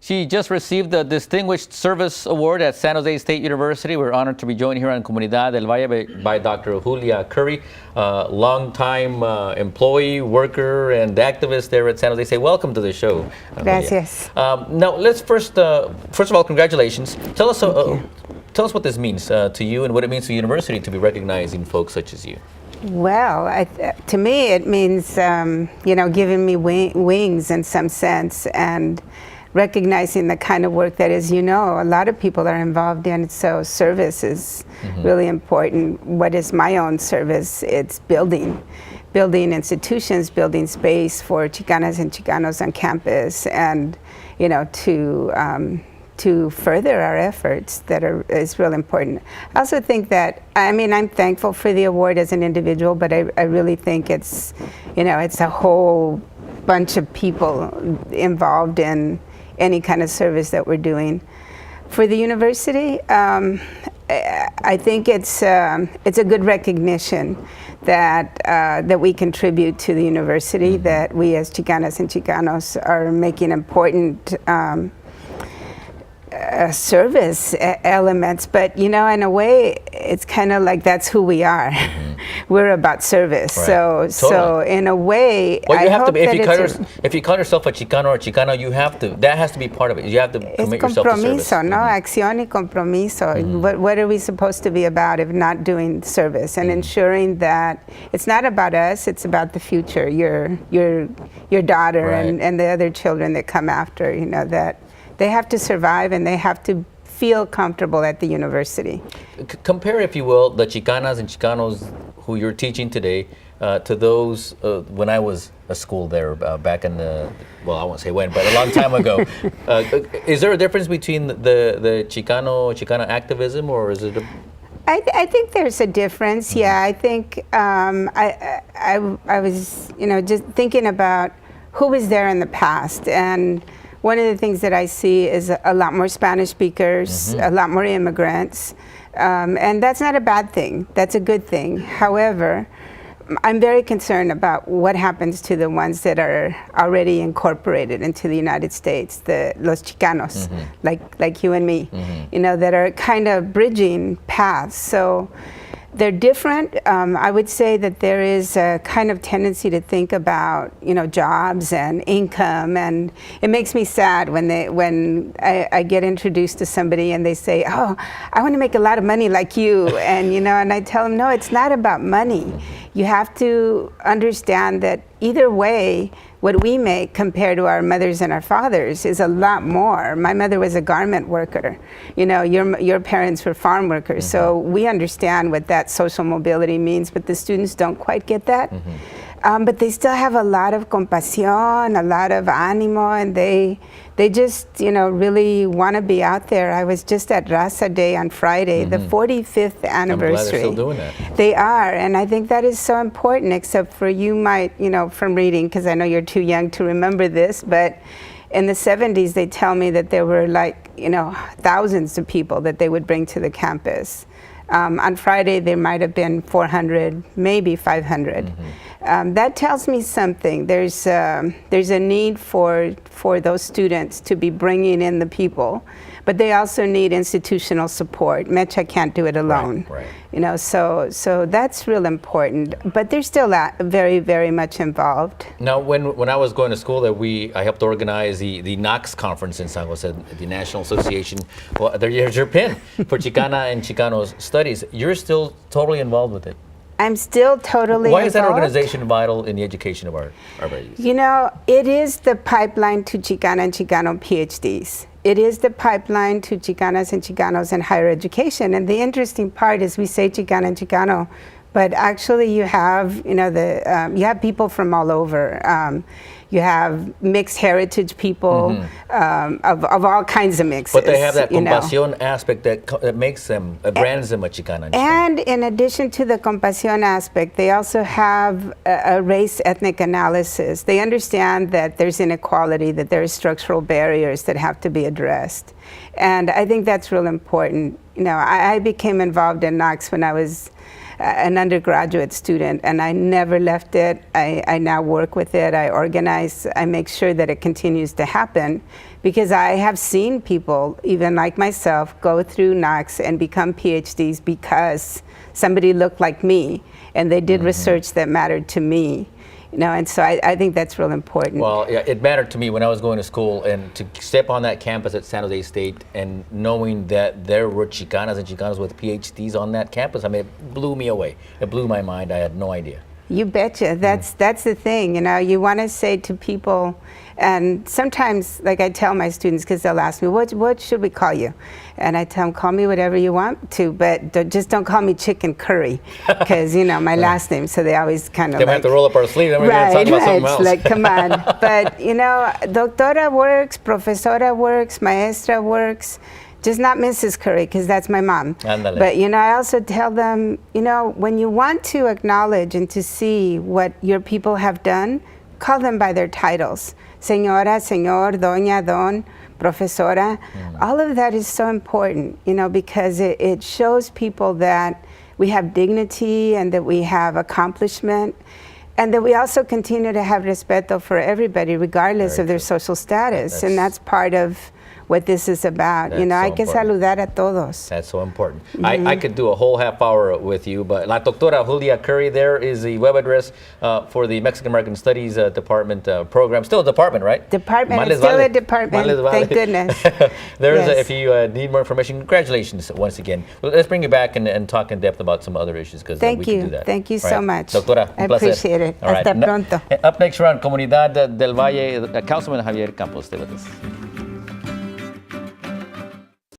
She just received the Distinguished Service Award at San Jose State University. We're honored to be joined here on Comunidad del Valle by Dr. Julia Curry, longtime employee, worker, and activist there at San Jose State. Welcome to the show. Gracias. Now, let's first of all, congratulations. Tell us what this means to you and what it means to the university to be recognizing folks such as you. Well, to me, it means giving me wings in some sense, and recognizing the kind of work that, as you know, a lot of people are involved in. So service is really important. What is my own service? It's building institutions, building space for Chicanas and Chicanos on campus, and to further our efforts is real important. I also think that, I'm thankful for the award as an individual, but I really think it's a whole bunch of people involved in any kind of service that we're doing. For the university, I think it's a good recognition that we contribute to the university, that we as Chicanas and Chicanos are making important service elements, but in a way it's kind of like that's who we are. We're about service. Right. So in a way, well, you have to be, if you call yourself a Chicano or Chicana, that has to be part of it. You have to commit yourself to service. No? Acción y compromiso. What are we supposed to be about if not doing service and ensuring that it's not about us, it's about the future, your daughter, right, and the other children that come after, that they have to survive and they have to feel comfortable at the university. Compare, if you will, the Chicanas and Chicanos who you're teaching today to those when I was a school there back in the, well, I won't say when, but a long time ago. Is there a difference between the Chicana activism, or is it I think there's a difference. Yeah, I think I was just thinking about who was there in the past, and one of the things that I see is a lot more Spanish speakers, a lot more immigrants, and that's not a bad thing. That's a good thing. However, I'm very concerned about what happens to the ones that are already incorporated into the United States, los Chicanos, like you and me, that are kind of bridging paths. So they're different. I would say that there is a kind of tendency to think about, jobs and income, and it makes me sad when I get introduced to somebody and they say, "Oh, I want to make a lot of money like you," and I tell them, no, it's not about money. You have to understand that either way, what we make compared to our mothers and our fathers is a lot more. My mother was a garment worker. Your parents were farm workers. So we understand what that social mobility means, but the students don't quite get that. But they still have a lot of compasión, a lot of ánimo, and they just, really want to be out there. I was just at Raza Day on Friday, the 45th anniversary. I'm glad they're still doing that. They are, and I think that is so important, except for you might, from reading, because I know you're too young to remember this, but in the 70s, they tell me that there were thousands of people that they would bring to the campus. On Friday, there might have been 400, maybe 500. That tells me something. There's a need for those students to be bringing in the people, but they also need institutional support. Mecha can't do it alone. Right. So that's real important. But they're still very, very much involved. Now, when I was going to school, I helped organize the NACCS conference in San Jose, the National Association. Well, there's your pin for Chicana and Chicanos Studies. You're still totally involved with it. I'm still totally involved. Why is that organization vital in the education of our youth? It is the pipeline to Chicana and Chicano PhDs. It is the pipeline to Chicanas and Chicanos in higher education. And the interesting part is we say Chicana and Chicano, but actually you have, you have people from all over. You have mixed heritage people of all kinds of mixes. But they have that compasión aspect that makes them, brands them a Chicana. And in addition to the compasión aspect, they also have a race ethnic analysis. They understand that there's inequality, that there are structural barriers that have to be addressed. And I think that's real important. I became involved in NACCS when I was an undergraduate student, and I never left it. I now work with it, I organize, I make sure that it continues to happen, because I have seen people, even like myself, go through NACCS and become PhDs because somebody looked like me and they did research that mattered to me. And so I think that's real important. Well, yeah, it mattered to me when I was going to school, and to step on that campus at San Jose State and knowing that there were Chicanas and Chicanos with PhDs on that campus, I mean, it blew me away. It blew my mind. I had no idea. You betcha. That's the thing. You want to say to people, and sometimes, like I tell my students, because they'll ask me, what should we call you? And I tell them, call me whatever you want to, but just don't call me Chicken Curry, because my last name. So they always kind of They have to roll up our sleeves, and we're going to talk about something else. Like, come on. But doctora works, profesora works, maestra works. Just not Mrs. Curry, because that's my mom. Andale. But I also tell them, when you want to acknowledge and to see what your people have done, call them by their titles. Señora, señor, doña, don, profesora. All of that is so important, because it shows people that we have dignity and that we have accomplishment, and that we also continue to have respeto for everybody, regardless of their social status. And that's part of what this is about. Hay que saludar a todos. That's so important. I could do a whole half hour with you, but La Doctora Julia Curry, there is the web address for the Mexican American Studies Department program. Still a department, right? Department, it's still a department. Thank goodness. There's if you need more information, congratulations once again. Let's bring you back and talk in depth about some other issues, because we can do that. Thank you so much. Doctora, I appreciate it. Hasta pronto. Up next round, Comunidad del Valle, Councilman Javier Campos. Stay with us.